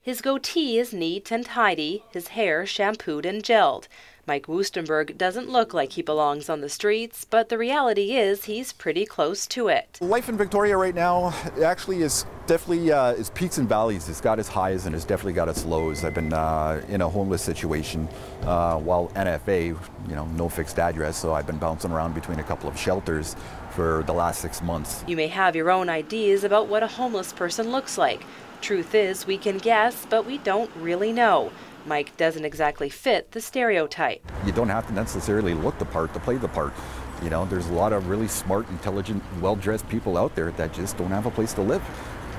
His goatee is neat and tidy, his hair shampooed and gelled. Mike Woestenburg doesn't look like he belongs on the streets, but the reality is he's pretty close to it. Life in Victoria right now actually is definitely is peaks and valleys. It's got its highs and it's definitely got its lows. I've been in a homeless situation while NFA, no fixed address, so I've been bouncing around between a couple of shelters for the last 6 months. You may have your own ideas about what a homeless person looks like. Truth is, we can guess, but we don't really know. Mike doesn't exactly fit the stereotype. You don't have to necessarily look the part to play the part. There's a lot of really smart, intelligent, well-dressed people out there that just don't have a place to live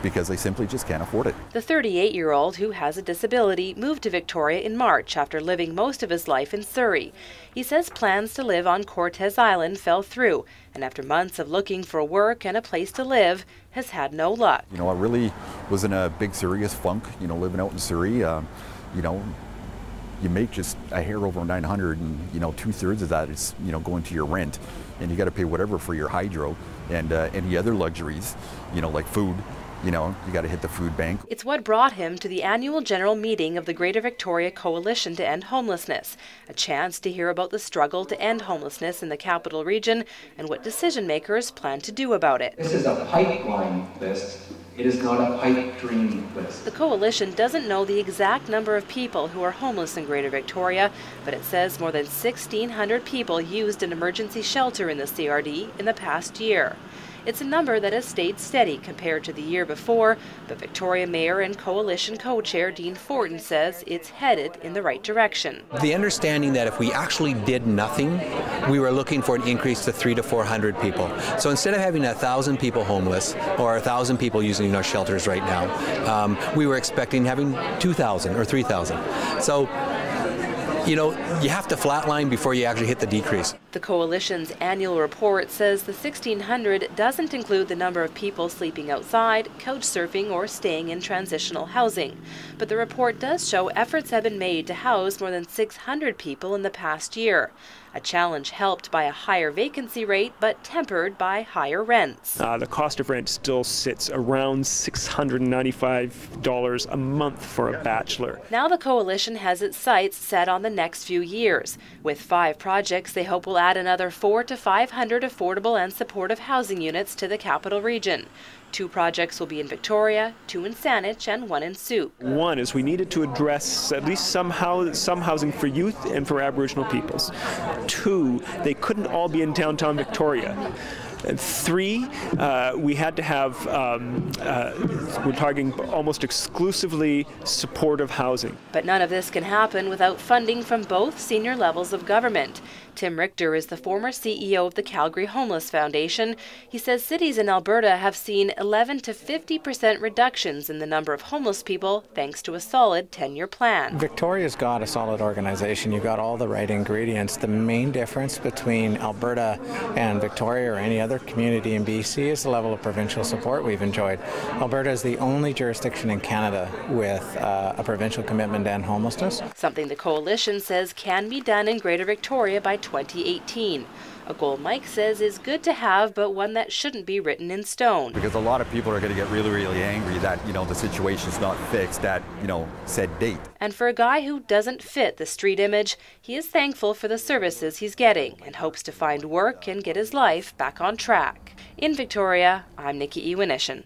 because they simply just can't afford it. The 38-year-old who has a disability moved to Victoria in March after living most of his life in Surrey. He says plans to live on Cortes Island fell through, and after months of looking for work and a place to live, has had no luck. I really was in a big serious funk, living out in Surrey. You make just a hair over 900 and 2/3 of that is going to your rent, and you got to pay whatever for your hydro and any other luxuries, like food. You got to hit the food bank. It's what brought him to the annual general meeting of the Greater Victoria Coalition to End Homelessness, a chance to hear about the struggle to end homelessness in the capital region and what decision makers plan to do about it. This is a pipeline list. It is not a pipe dream list. The coalition doesn't know the exact number of people who are homeless in Greater Victoria, but it says more than 1,600 people used an emergency shelter in the CRD in the past year. It's a number that has stayed steady compared to the year before, but Victoria Mayor and Coalition co-chair Dean Fortin says it's headed in the right direction. The understanding that if we actually did nothing, we were looking for an increase to 300 to 400 people. So instead of having 1,000 people homeless or 1,000 people using our shelters right now, we were expecting having 2,000 or 3,000. So you have to flatline before you actually hit the decrease. The Coalition's annual report says the 1,600 doesn't include the number of people sleeping outside, couch surfing, or staying in transitional housing. But the report does show efforts have been made to house more than 600 people in the past year. A challenge helped by a higher vacancy rate, but tempered by higher rents. The cost of rent still sits around $695 a month for a bachelor. Now the Coalition has its sights set on the next few years. With 5 projects, they hope will add another 400 to 500 affordable and supportive housing units to the capital region. 2 projects will be in Victoria, 2 in Saanich, and 1 in Soup. One is we needed to address at least some housing for youth and for Aboriginal peoples. 2, they couldn't all be in downtown Victoria. And 3, we had to have, we're targeting almost exclusively supportive housing. But none of this can happen without funding from both senior levels of government. Tim Richter is the former CEO of the Calgary Homeless Foundation. He says cities in Alberta have seen 11% to 50% reductions in the number of homeless people thanks to a solid 10-year plan. Victoria's got a solid organization. You've got all the right ingredients. The main difference between Alberta and Victoria or any other community in BC is the level of provincial support we've enjoyed. Alberta is the only jurisdiction in Canada with a provincial commitment to end homelessness. Something the Coalition says can be done in Greater Victoria by 2018. A goal Mike says is good to have, but one that shouldn't be written in stone. Because a lot of people are going to get really, really angry that, the situation's not fixed at, said date. And for a guy who doesn't fit the street image, he is thankful for the services he's getting and hopes to find work and get his life back on track. In Victoria, I'm Nikki Ewanyshyn.